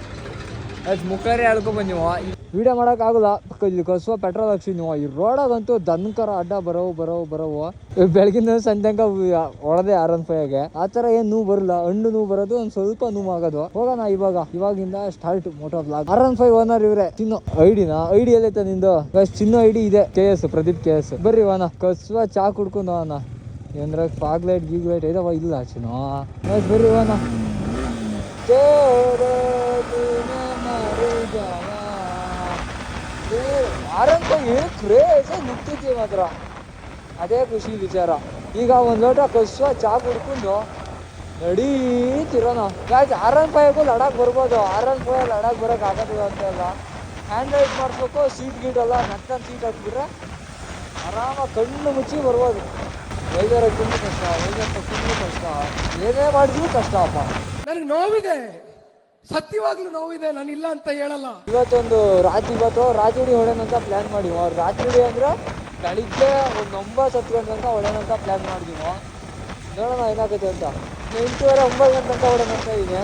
ಅದು ಮುಖರೇ ಹೇಳ್ಕೊಂಡ್ ಬಂದೀವ. ವಿಡಿಯೋ ಮಾಡೋಕ್ಕಾಗಲ್ಲ, ಇಲ್ಲಿ ಕಸುವ ಪೆಟ್ರೋಲ್ ಹಾಕ್ಸಿದ್ ನೀವು. ಈ ರೋಡಾಗಂತೂ ದನ್ಕರ ಅಡ್ಡ ಬರೋವು ಬೆಳಗಿನ ಸಂಜೆ ಹೊಡೆದೆ R15ಗೆ. ಆ ಥರ ಏನು ನೋವು ಬರಲ್ಲ, ಹಣ್ಣು ನೋವು ಬರೋದು, ಒಂದು ಸ್ವಲ್ಪ ನೋವು ಆಗೋದು. ಹೋಗೋಣ ಇವಾಗಿಂದ start moto blog. R15 owner ಇವ್ರೆ. ಚಿನ್ನು ಐಡಿ ಎಲ್ಲೈತೆ ನಿಂದು? ಚಿನ್ನು ಐಡಿ ಇದೆ, KS ಪ್ರದೀಪ್ KS. ಬರ್ರಿ ವಾನ ಕಸುವ ಚಾ ಕುಡ್ಕೊಂಡು ಹೋಗೋಣ. ಏನ್ರ ಫಾಗ್ ಲೈಟ್ ಗೀಗ್ ಲೈಟ್ ಐದವ ಇಲ್ಲ ಚಿನ್ನು? ಬರ್ರಿ ವಾನ. ಏನು ಕ್ರೇಜ್ ನಿಂತಿದ್ದೀವಿ ಮಾತ್ರ, ಅದೇ ಖುಷಿ ವಿಚಾರ. ಈಗ ಒಂದು ಲೋಟ ಕಸುವ ಚಾ ಕುಡ್ಕೊಂಡು ನಡೀತಿರೋಣ. ಗಾಯ್ಸ್ R15ಗೂ ಲಡಾಖ್ ಬರ್ಬೋದು. R15 ಲಡಾಖ್ ಬರೋಕೆ ಆಗೋದಿಲ್ಲ ಅಂತೆಲ್ಲ. ಹ್ಯಾಂಡ್ ರೈಡ್ ಮಾಡಿಸ್ಬೇಕು, ಸೀಟ್ ಗೀಟ್ ಎಲ್ಲ ನಕ್ಕನ್ ಸೀಟ್ ಹಾಕ್ಬಿಟ್ರೆ ಆರಾಮಾಗಿ ಕಣ್ಣು ಮುಚ್ಚಿ ಬರ್ಬೋದು. ವೈದ್ಯರಕ್ಕಿಂತ ಕಷ್ಟ, ವೈದ್ಯರಕ್ಕಿಂತ ಕಷ್ಟ, ಏನೇ ಮಾಡಿದ್ರು ಕಷ್ಟ ಅಪ್ಪ. ನನಗೆ ನೋವಿದೆ, ಸತ್ಯವಾಗ್ಲೂ ನೋವಿದೆ, ನಾನು ಇಲ್ಲ ಅಂತ ಹೇಳಲ್ಲ. ಇವತ್ತು ರಾತ್ರಿ ಹೊಡೆನಂತ ಪ್ಲಾನ್ ಮಾಡಿವ. ರಾತ್ರಿ ಅಂದ್ರೆ ಬೆಳಿಗ್ಗೆ ಒಂದು 9-10 ಗಂಟೆ ತನಕ ಹೊಡೆನಂತ ಪ್ಲಾನ್ ಮಾಡಿದೀವಿ. ನೋಡೋಣ ಏನಾಗುತ್ತೆ ಅಂತ. 8:30-9 ಗಂಟೆ ತನಕ ಹೊಡೆನಂತ ಇದೀನಿ.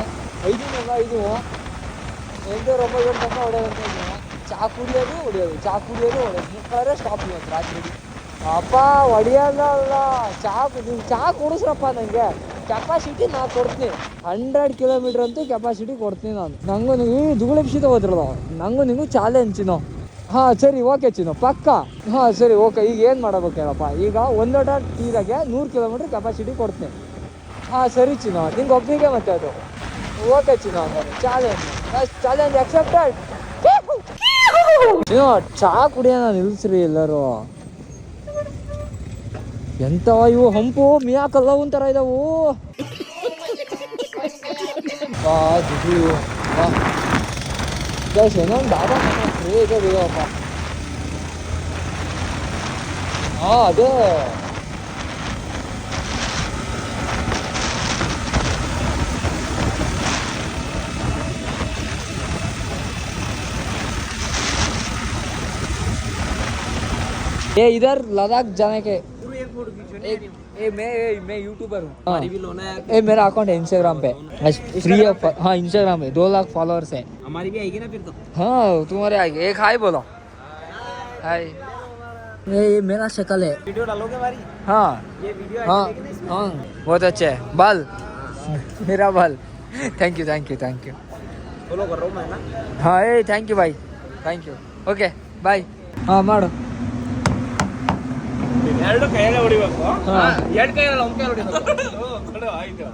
5 8:30-9 ಗಂಟೆ ತನಕ ಹೊಡೆನಂತ ಇದೀನಿ. ಚಾ ಕುಡಿಯೋದು ಹೊಡೆಯೋದು ಮುಖಾರೆ ಸ್ಟಾಪ್ ಇವತ್ತು ರಾತ್ರಿ. ಅಪ್ಪ ಹೊಡಿಯೋಲ್ಲ, ನೀವು ಚಾ ಕುಡಿಸ್ರಪ್ಪ. ನನಗೆ ಕೆಪಾಸಿಟಿ ನಾನು ಕೊಡ್ತೀನಿ, 100 ಕಿಲೋಮೀಟರ್ ಅಂತೂ ಕೆಪಾಸಿಟಿ ಕೊಡ್ತೀನಿ ನಾನು. ನಂಗೂ ನೀವು ದುಗುಳಿ ಬಿಸಿದ ಹೋದ್ರಲ್ಲ, ನಂಗೂ ನಿಮಗೂ ಚಾಲೆಂಜ್ ಚಿನ್ನೋ. ಹಾಂ ಸರಿ ಓಕೆ ಚಿನ್ನೋ, ಪಕ್ಕ. ಹಾಂ ಸರಿ ಓಕೆ. ಈಗ ಏನು ಮಾಡಬೇಕು ಹೇಳಪ್ಪ? ಈಗ 1 ಲೋಟ ಟೀದಾಗೆ 100 ಕಿಲೋಮೀಟ್ರ್ ಕೆಪಾಸಿಟಿ ಕೊಡ್ತೀನಿ. ಹಾಂ ಸರಿ ಚಿನ್ನೋ, ನಿಂಗೆ ಒಬ್ಬನಿಗೆ ಮತ್ತೆ ಅದು ಓಕೆ ಚಿನ್ನೋ. ಹಂಗಾರೆ ಚಾಲೆಂಜ್ ಅಕ್ಸೆಪ್ಟೆಡ್. ಏನೋ ಚಾ ಕುಡಿಯೋಣ ನಿಲ್ಸ್ರಿ ಎಲ್ಲರೂ. ಎಂತವ ಇವು ಹಂಪು ಮಿಯಾಕಲ್ಲ ಒಂಥರ ಇದಾವು. ಏನೊಂದು ಡಾಬಾ ಬೇಗ ಬೇಗಪ್ಪ. ಅದೇ ये इधर लद्दाख जाने के मैं यूट्यूबर हूँ. मेरा अकाउंट है इंस्टाग्राम पे, फ्री है. हाँ इंस्टाग्राम पे 2 लाख फॉलोअर्स है. हमारी भी आएगी ना फिर तो. हाँ तुम्हारे आएंगे. एक हाय बोलो. हाय. ये मेरा शक्ल है. वीडियो डालोगे हमारी? हाँ ये वीडियो हाँ हाँ बहुत अच्छे है. बाल मेरा बाल. Thank you thank you thank you. Follow कर रहा हूँ मैं ना. हाँ ए थैंक यू भाई. Thank you. Okay bye. हाँ माಡು. ಎರಡು ಕೈಯಲ್ಲೇ ಹೊಡಿಬೇಕು. ಹಾ. ಎರಡು ಕೈಯಲ್ಲ ಒಂದ್ ಕೈ ಹೊಡಿಬೇಕು. ಆಯ್ತು.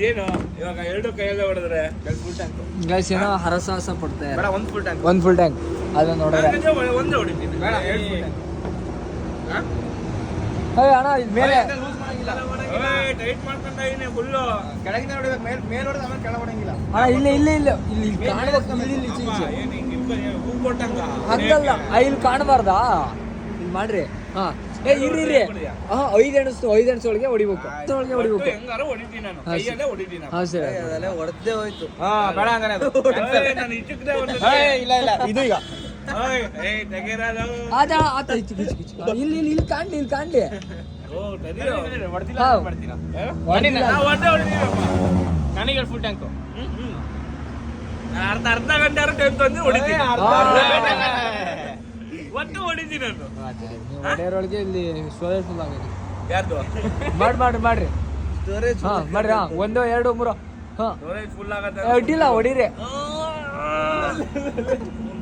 ಏನು ಇವಾಗ ಎರಡು ಕೈಯಲ್ಲೇ ಹೊಡೆದ್ರೆ ಫುಲ್ ಟ್ಯಾಂಕ್. ಗೈಸ್ ಏನೋ ಹರಸಾಹಸ ಪಡ್ತಾ ಬೇಡ ಒಂದು ಫುಲ್ ಟ್ಯಾಂಕ್. ಒಂದು ಫುಲ್ ಟ್ಯಾಂಕ್ ಅದನ್ನ ನೋಡಿದ್ರೆ ಒಂದೇ ಹೊಡಿತೀನಿ. ಬೇಡ ಎರಡು ಫುಲ್ ಟ್ಯಾಂಕ್. ಅಣ್ಣ ಇದು ಮೇಲೆ ಲೂಸ್ ಮಾಡಂಗಿಲ್ಲ. ಟೈಟ್ ಮಾಡ್ಕೊಂಡಾಗಿನೇ ಫುಲ್ಲು ಕೆಳಗಿನ ಹೊಡಿಬೇಕು. ಮೇಲೆ ಹೊಡೆದ ಆಮೇಲೆ ಕೆಳಗೆ ಹೊಡಂಗಿಲ್ಲ. ಅಣ್ಣ ಇಲ್ಲಿ ಕಾಣಬೇಕು. ಇಲ್ಲಿ ಏನು ಹಿಂಗೆ ಹೂ ಕೊಟ್ಟಂಗ ಹಂಗಲ್ಲ ಇಲ್ಲಿ ಕಾಣಬಾರ್ದಾ. ಇಲ್ಲಿ ಮಾಡ್ರಿ. ಹಾ ಏ ಇರ್ರಿ. ಹಾ 5 ಎಣಸೊಳಗೆ ಹೊಡಿಬೇಕು. ಹೊಡಿಬೇಕು. ಹೆಂಗಾರು ಹೊಡಿತೀನಿ ನಾನು. ಕೈಯಲ್ಲೇ ಹೊಡಿತೀನಿ. ಹಾ ಸರಿ. ಹೊಡೆದೇ ಹೋಯ್ತು. ಹಾ ಬೇಡ ಹಂಗಾರೆ ಅದು. ನಾನು ಇಚ್ಚುಕದೆ ಇಲ್ಲ ಇದು ಈಗ. ಇಲ್ಲಿ ಕಾಣ್ಲಿ. ನನಗೆ ಫುಲ್ ಟ್ಯಾಂಕ್ ಅರ್ಧ ಗಂಟೆ ಟೈಮ್ ತಂದು ಹೊಡಿತೀನಿ. ಒಟ್ಟು ಹೊಡಿತೀನಿ ನಾನು. ಹೊಡೆಯೋರೊಳಗೆ ಇಲ್ಲಿ ಸ್ಟೋರೇಜ್ ಫುಲ್ ಆಗಿದೆ. ಯಾರ್ದು ಮಾಡ್ರಿ ಸ್ಟೋರೇಜ್. ಹಾ ಮಾಡ್ರಿ. 1 2 3. ಹಾ ಸ್ಟೋರೇಜ್ ಫುಲ್ ಆಗತ್ತೆ. ಅಡ್ಡಿಲ್ಲ ಹೊಡೀರಿ.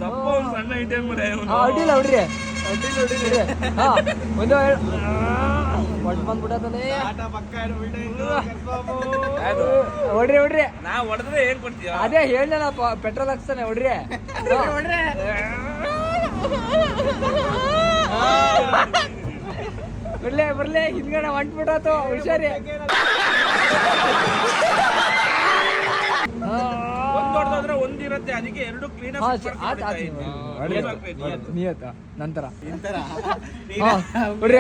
ದಪ್ಪ ಒಂದು ಸಣ್ಣ ಐಟಮ್ ಅಡ್ಡಿಲ್ಲ ಹೊಡೀರಿ. ಹಾ 1 2 ಒಟ್ಟು ಬಂದ್ಬಿಟ್ಟದಲ್ಲೇ. ಹೊಡ್ರಿ. ನಾ ಹೊಡೆದ್ರೆ ಏನ್ ಕೊಡ್ತೀಯ? ಅದೇ ಹೇಳ್ದಲ್ಲ ಪೆಟ್ರೋಲ್ ಹಾಕ್ತಾನೆ. ಹೊಡ್ರಿ. ಬರ್ಲೆ ಹಿಂದ್ಗಡೆ ಹೊಂಟ್ಬಿಟ್ಟಾತು. ಹುಷಾರಿ. ಒಂದ್ ಹೊಡೆದ್ರೆ ಒಂದಿರತ್ತೆ. ಅದಕ್ಕೆ ಎರಡು ಕ್ಲೀನ್ ನಿಯತ ನಂತರ ಹೊಡ್ರಿ.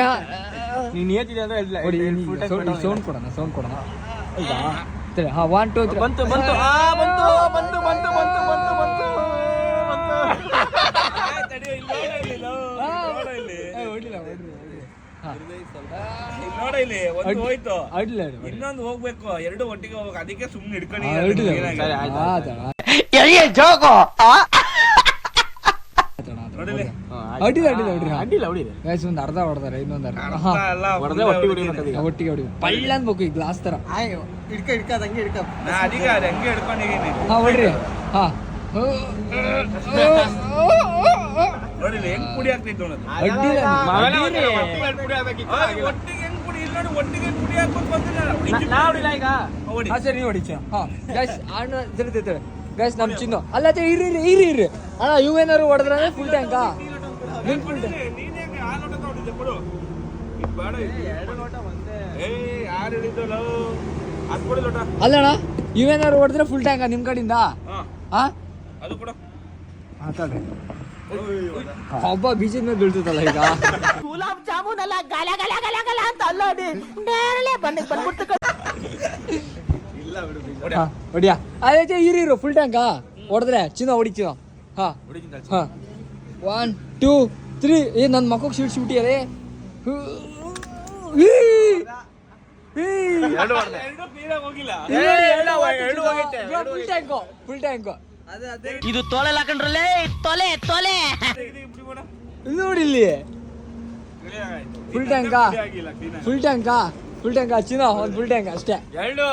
ನೀನ್ ನಿಯತಿದೆ ಅಂದ್ರೆ ಸೌಂಡ್ ಕೊಡೋಣ ಈಗ. ಹಾ 1 2 3 ಬಂತು. ನೋಡ ಇಲ್ಲಿ ಒಂದು ಹೋಯ್ತು. ಇನ್ನೊಂದು ಹೋಗ್ಬೇಕು. ಎರಡು ಒಟ್ಟಿಗೆ ಹೋಗ್ಬೇಕು. ಅದಕ್ಕೆ ಸುಮ್ನೆ ಹಿಡ್ಕೊಂಡು ಅಡ್ಡಿಲ್ಲ ಹೊಡಿರಿ. ಒಂದು ಅರ್ಧ ಹೊಡೆದಾರೆ. ಇನ್ನೊಂದು ಅರ್ಧ ಒಟ್ಟಿಗೆ ಹೊಡಿ. ಪಳ್ಳ ಅನ್ಬೇಕು ಈ ಗ್ಲಾಸ್ ತರ. ಅದಕ್ಕೆ ಹಂಗೆ ಹಿಡ್ಕೊಂಡಿದ್ದೀನಿ. ಹಾ ಹೊಡ್ರಿ. ಹಾ ನೋಡಿಲ್ಲ ಹೆಂಗ್ ಪುಡಿ ಆಗ್ತೈತೆ ನೋಡೋದು. ಅಡ್ಡಿಲ್ಲ. ಒಟ್ಟಿಗೆ ಹೆಂಗ್ ಪುಡಿ ಇಲ್ಲ ನೋಡಿ. ಒಟ್ಟಿಗೆ ಪುಡಿ ಹಾಕ್ಬೇಕು ಬಂದಿಲ್ಲ ಈಗ. ಹಾ ಸರಿ ನೀವು ಹೊಡಿ. ಹಾ ಗೈಸ್ ಅಣ್ಣ ತಿಳ್ತೈತೆ ಗೈಸ್ ನಮ್ ಚಿನ್ನು. ಅಲ್ಲ ಇರಿ ಅಣ್ಣ ಇವೇನಾರು ಹೊಡೆದ್ರೆ ಫುಲ್ ಟ್ಯಾಂಕಾ? Full tank. ಅಲ್ಲ ಅಣ್ಣ ಇವೇನಾರು ಹೊಡೆದ್ರೆ ಫುಲ್ ಟ್ಯಾಂಕಾ ನಿಮ್ ಕಡೆಯಿಂದ? ಹಾ ಅದು ಕೂಡ ಮಾತಾಡ್ರಿ. ಹಬ್ಬ ಬೀಜದ ಮೇಲೆ ಬೀಳ್ತದಲ್ಲ ಈಗ. ಗುಲಾಬ್ ಜಾಮೂನ್ ಅಲ್ಲ ಗಲ ಗಲ ಗಲ ಗಲ ಅಂತ ಅಲ್ಲೋಡಿ ನೇರಳೆ ಬಂದ್ಬಿಡ್ತು. ಹೊಡಿಯಾ. ಅದೇ ಇರು ಫುಲ್ ಟ್ಯಾಂಕಾ ಹೊಡೆದ್ರೆ ಚಿನ್ನ ಹೊಡಿತೀವ. ಹಾ 1 2 3. ಏ ನನ್ನ ಮಕ್ಕಳು ಶಿಟ್ಟಿ ಅದೇ. Full tank. ಇದು ತೊಲೆ ಹಾಕೊಂಡ್ರಲ್ಲೇ ತೊಲೆ ನೋಡಿ ಇಲ್ಲಿ ಫುಲ್ ಟ್ಯಾಂಕಾ ಚಿನ್ನ. ಒಂದು ಫುಲ್ ಟ್ಯಾಂಕ್ ಅಷ್ಟೇ. ಎರಡು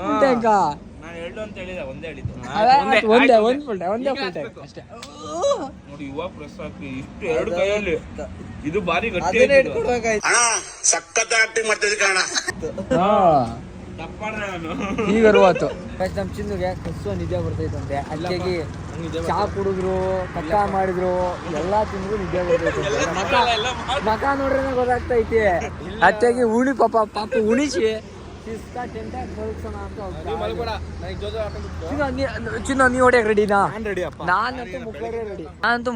ಫುಲ್ ಟ್ಯಾಂಕಾ? ಒಂದೇ ಫುಲ್ ಟ್ಯಾಂಕ್ ಅಷ್ಟೇ. ನೋಡಿ ಇವಾಗ ಪ್ರೆಸ್ ಹಾಕಿ ಇಷ್ಟು ಎರಡು ಕೈಯಲ್ಲಿ. ಇದು ಬಾರಿ ಗಟ್ಟಿ. ಈಗ ಅರುವತ್ತು. ನಮ್ಮ ಚಿನ್ನುಗೆ ಕಸು ನಿದ್ದೆ ಬರ್ತೈತಂತೆ. ಅದಕ್ಕಾಗಿ ಚಾ ಕುಡಿದ್ರು, ಕಕ್ಕ ಮಾಡಿದ್ರು, ಎಲ್ಲಾ ತಿಂದ್ರು ನಿದ್ದೆ ಬರ್ತೈತೆ. ಮಕ ನೋಡ್ರೆ ಗೊತ್ತಾಗ್ತೈತಿ. ಅದಕ್ಕಾಗಿ ಉಣಿ ಪಾಪ ಉಣಿಸಿ ಚಿನ್ನ ನೀ ಹೊಡ್ಯಾಕ ರೆಡಿನಾ? ನಾನಂತೂ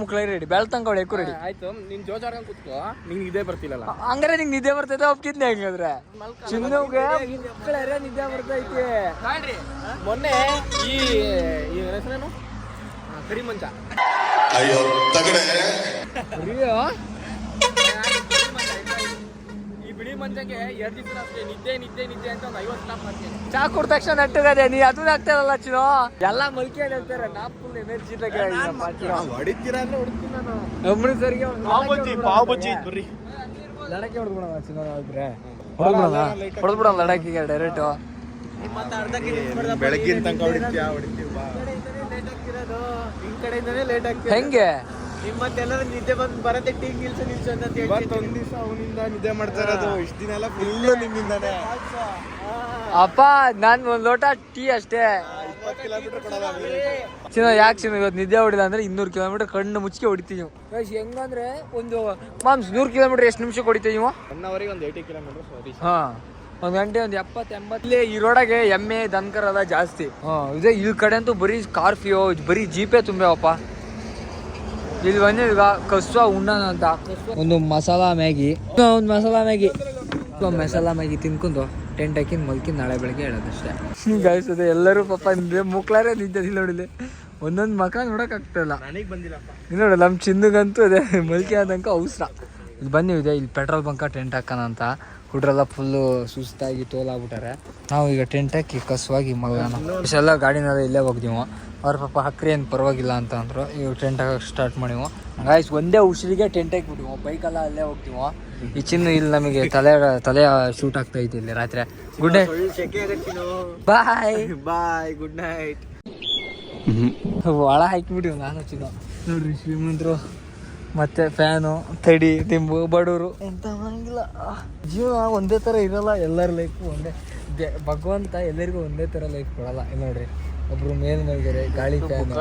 ಮುಕ್ಳಾಗಿ ರೆಡಿ. ಬೆಳ್ತಂಕ ಹೊಡ್ಯಾಕು ರೆಡಿ. ಆಯ್ತು, ನೀನ್ ಜೋಜ್ ಆಡ್ಕೊಂಡ್ ಕೂತ್ಕೋ. ನಿಂಗೆ ಇದೇ ಬರ್ತಿಲ್ಲಲ್ಲ. ಹಂಗಾರೆ ನಿಂಗೆ ನಿದ್ದೆ ಬರ್ತೈತೆ ಒಪ್ಕಿದ್ನೆ. ಹಂಗಂದ್ರೆ ಚಿನ್ನಗೆ ಮುಕ್ಳಾರೆ ನಿದ್ದೆ ಬರ್ತೈತಿ. ಮೊನ್ನೆ ಈ ಹೆಸರೇನು ಕರಿಮಂಚ. ಅಯ್ಯೋ ತಗಡೆ. ಈ ಬಿಳಿ ಮಂಚಕ್ಕೆ 2 ದಿವಸ ಅಷ್ಟೇ ನಿದ್ದೆ ಅಂತ ಒಂದು 50 ಸ್ಟಾಪ್ ಮಾಡ್ತೀನಿ. ಚಾ ಕುಡ್ದ ತಕ್ಷಣ ನೆಟ್ಟಗದೆ. ನೀ ಅದನ್ನ ಆಗ್ತಾರಲ್ಲ ಚಿನ್ನೋ, ಎಲ್ಲ ಮಲ್ಕೊಂಡು ಹೇಳ್ತಾರೆ. ನಾ ಫುಲ್ ಎನರ್ಜಿ ಹೊಡಿತೀರ ಅಂದ್ರೆ ಹೊಡಿತೀನಿ ನಾನು. ಅಮೃತಸರಿಗೆ ಪಾವ್ ಬಜ್ಜಿ ಬರ್ರಿ. ಲಡಕ್ಕೆ ಹೊಡೆದ್ಬಿಡೋಣ ಚಿನ್ನ. ಆದ್ರೆ ಹೊಡೆದ್ಬಿಡೋಣ ಲಡಕ್ಕಿಗೆ ಡೈರೆಕ್ಟ್. ಬೆಳಗ್ಗಿನ ತನಕ ಹೊಡಿತೀವಿ ಬಾ. ನಿಮ್ ಕಡೆಯಿಂದನೇ ಲೇಟ್ ಆಗ್ತದೆ. ಹೆಂಗೆ ನಿಮ್ಮತ್ತೆಲ್ಲರೂ ನಿದ್ದೆ ಬಂದು ಬರತ್ತೆ ಟೀ ನಿಲ್ಸು ಅಂತ ಇವತ್ತೊಂದ್ ದಿವಸ ಅವನಿಂದ ನಿದ್ದೆ ಮಾಡ್ತಾ ಇರೋದು. ಇಷ್ಟ ದಿನ ಎಲ್ಲ ಫುಲ್ ನಿಮ್ಮಿಂದಾನೆ. ಅಪ್ಪ ನಾನ್ ಒಂದ್ ಲೋಟ ಟೀ ಅಷ್ಟೇ. 20 ಕಿಲೋಮೀಟರ್ ಕೊಡಲ್ಲ. ಚಿನ್ನ ಯಾಕೆ ಚಿನ್ನ ಇವತ್ತು ನಿದ್ದೆ ಹೊಡಿಲ್ಲ ಅಂದ್ರೆ 200 ಕಿಲೋಮೀಟರ್ ಕಣ್ಣು ಮುಚ್ಚಿಗೆ ಹೊಡಿತೀವಿ ನೀವು. ಹೆಂಗಂದ್ರೆ ಒಂದು ಮಾಮ್ಸ್ 100 ಕಿಲೋಮೀಟರ್ ಎಷ್ಟು ನಿಮಿಷ ಹೊಡಿತೀವಿ ನೀವು? 1 ಅವರಿಗೆ ಒಂದು 80 ಕಿಲೋಮೀಟರ್. ಸಾರಿ, ಹಾ, ಒಂದ್ ಗಂಟೆ ಒಂದು 70-80. ಈ ರೋಡಾಗೆ ಎಮ್ಮೆ ದನಕರ ಅದ ಜಾಸ್ತಿ. ಇದೇ ಈ ಕಡೆ ಅಂತೂ ಬರೀ ಸ್ಕಾರ್ಪಿಯೋ, ಬರೀ ಜೀಪೇ ತುಂಬ್ಯಾವಪ್ಪ. ಇಲ್ಲಿ ಬಂದು ಈಗ ಕಸ್ವ ಉಣ್ಣನ ಅಂತ ಒಂದು ಮಸಾಲಾ ಮ್ಯಾಗಿ ತಿನ್ಕೊಂಡು ಟೆಂಟ್ ಹಾಕಿಂದು ಮಲ್ಕಿಂದು ನಾಳೆ ಬೆಳಗ್ಗೆ ಹೇಳೋದಷ್ಟೇ. ಗಾಯಿಸೋದು ಎಲ್ಲರೂ ಪಾಪ ಮುಕ್ಳಾರೇ ನಿಂತಿಲ್ಲ ನೋಡಿಲಿ. ಒಂದೊಂದು ಮಕ ನೋಡಕ್ ಆಗ್ತಾಯಿಲ್ಲ. ನನಗೆ ಬಂದಿಲ್ಲಪ್ಪ. ನೋಡಿ ನಮ್ಮ ಚಿನ್ನಗಂತೂ ಅದೇ ಮಲ್ಕೆ ಆದಂಕ ಅವಸರ. ಇಲ್ಲಿ ಬಂದಿದೆ, ಇಲ್ಲಿ ಪೆಟ್ರೋಲ್ ಬಂಕ ಟೆಂಟ್ ಹಾಕೋಣ ಅಂತ. ಹುಡ್ರೆಲ್ಲ ಫುಲ್ಲು ಸುಸ್ತಾಗಿ ತೋಲಾಗ್ಬಿಟ್ಟಾರೆ. ನಾವು ಈಗ ಟೆಂಟ್ ಹಾಕಿ ಕಸುವಾಗಿ ಮಲಗೋಣ. ಇಷ್ಟೆಲ್ಲ ಗಾಡಿನೆಲ್ಲ ಇಲ್ಲೇ ಹೋಗ್ದೀವು. ಅವ್ರ ಪಾಪ ಹಾಕ್ರಿ ಏನು ಪರವಾಗಿಲ್ಲ ಅಂತ ಅಂದರು. ಈಗ ಟೆಂಟ್ ಹಾಕಕ್ಕೆ ಸ್ಟಾರ್ಟ್ ಮಾಡಿವು. ಗಾಯ್ಸ್ ಒಂದೇ ಉಸಿರಿಗೆ ಟೆಂಟ್ ಹಾಕಿಬಿಟ್ಟಿವು. ಬೈಕೆಲ್ಲ ಅಲ್ಲೇ ಹೋಗ್ತೀವಿ. ಈ ಚಿನ್ನ ಇಲ್ಲಿ ನಮಗೆ ತಲೆ ಶೂಟ್ ಆಗ್ತಾ ಐತಿ ಇಲ್ಲಿ ರಾತ್ರಿ. ಗುಡ್ ನೈಟ್, ಬಾಯ್, ಗುಡ್ ನೈಟ್. ಒಳ ಹಾಕಿಬಿಟ್ಟಿವು ನಾನು ಚಿನ್ನ. ನೋಡ್ರಿ ಶ್ರೀಮಂತರು ಮತ್ತೆ ಫ್ಯಾನು ತಡಿ ತಿಂಬು ಬಡವರು ಎಂತ ಹಂಗಿಲ್ಲ. ಜೀವನ ಒಂದೇ ಥರ ಇರಲ್ಲ. ಎಲ್ಲರ ಲೈಫು ಒಂದೇ. ಭಗವಂತ ಎಲ್ಲರಿಗೂ ಒಂದೇ ಥರ ಲೈಫ್ ಕೊಡಲ್ಲ. ಇಲ್ಲಿ ನೋಡ್ರಿ, ಒಬ್ರು ಮೇಲ್ ಮಲ್ಗಾರೆ ಗಾಳಿ ಫ್ಯಾನು,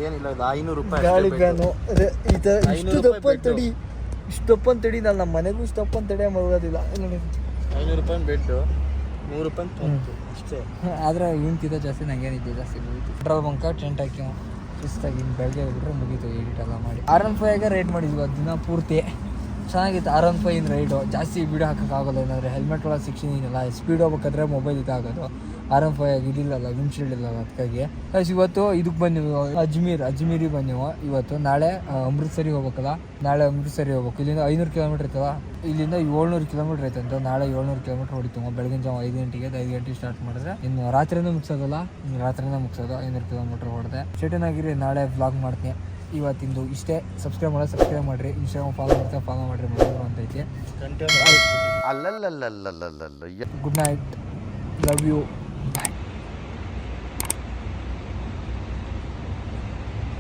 ಏನಿಲ್ಲ, 500 ರೂಪಾಯಿ ಗಾಳಿ ಫ್ಯಾನು. ಈ ಥರ ಇಷ್ಟೊಪ್ಪನ್ ತಡಿ ನಾನು ನಮ್ಮ ಮನೆಗೂ ಇಷ್ಟೊಪ್ಪನ್ ತಡಿ ಮಲಗೋದಿಲ್ಲ. ನೋಡಿ 500 ರೂಪಾಯಿ ಬೆಡ್, 100 ರೂಪಾಯಿ ಅಷ್ಟೇ. ಆದರೆ ಇವನ್ಕಿಂತ ಜಾಸ್ತಿ ನನಗೆ ನಿದ್ದೆ ಜಾಸ್ತಿ ಬೀಳ್ತು. ಪೆಟ್ರೋಲ್ ಬಂಕ ಟೆಂಟ್ ಹಾಕಿ ಶಿಸ್ತಾಗಿ ಬೆಳಗ್ಗೆ ಹೋಗ್ಬಿಟ್ರೆ ಮುಗೀತು. ಎಡಿಟ್ ಎಲ್ಲ ಮಾಡಿ R15 ರೈಡ್ ಮಾಡಿದ್ವಿ ದಿನ ಪೂರ್ತಿ. ಚೆನ್ನಾಗಿತ್ತು R15 ರೈಡು. ಜಾಸ್ತಿ ವೀಡಿಯೋ ಹಾಕೋಕ್ಕಾಗಲ್ಲ, ಏನಂದರೆ ಹೆಲ್ಮೆಟ್ ಒಳಗೆ ಶಿಕ್ಷಣ ಏನಿಲ್ಲ. ಸ್ಪೀಡ್ ಹೋಗ್ಬೇಕಾದ್ರೆ ಮೊಬೈಲ್ ಇದಾಗೋದು. R15 ಇದಿಲ್ಲಲ್ಲ, ವಿಂಡ್ಶೀಲ್ಡ್ ಇಲ್ಲಲ್ಲ. ಅದಕ್ಕಾಗಿ ಇವತ್ತು ಇದಕ್ಕೆ ಬಂದಿವಿ, ಅಜ್ಮೀರಿಗೆ ಬಂದಿವು ಇವತ್ತು. ನಾಳೆ ಅಮೃತಸರಿಗೆ ಹೋಗ್ಬೇಕಲ್ಲ, ನಾಳೆ ಅಮೃತಸರಿಗೆ ಹೋಗ್ಬೇಕು. ಇಲ್ಲಿಂದ 500 ಕಿಲೋಮೀಟ್ರ್ ಇರ್ತಲ್ಲ, ಇಲ್ಲಿಂದ 700 ಕಿಲೋಮೀಟ್ರ್ ಐತಂತ. ನಾಳೆ 700 ಕಿಲೋಮೀಟ್ರ್ ಹೊಡಿತೀವಿ. ಬೆಳಗಿನ ಜಾವ 5 ಗಂಟೆಗೆ 5 ಗಂಟೆಗೆ ಸ್ಟಾರ್ಟ್ ಮಾಡಿದ್ರೆ ಇನ್ನು ರಾತ್ರಿಯಿಂದ ಮುಗಿಸೋದಲ್ಲ, ರಾತ್ರಿಯಿಂದ ಮುಗಿಸೋದು. 500 ಕಿಲೋಮೀಟ್ರ್ ಹೊಡೆದೆ. ಸ್ಟೇಟನಾಗಿರಿ, ನಾಳೆ ವ್ಲಾಗ್ ಮಾಡ್ತೀನಿ. ಇವತ್ತಿಂದು ಇಷ್ಟೇ. ಸಬ್ಸ್ಕ್ರೈಬ್ ಮಾಡಿರಿ. ಇನ್ಸ್ಟಾಗ್ರಾಮ್ ಫಾಲೋ ಮಾಡಿರಿ ಅಂತ ಐತಿ. ಅಲ್ಲಲ್ಲಲ್ಲಲ್ಲಲ್ಲಲ್ಲ. Good night, love you, bye.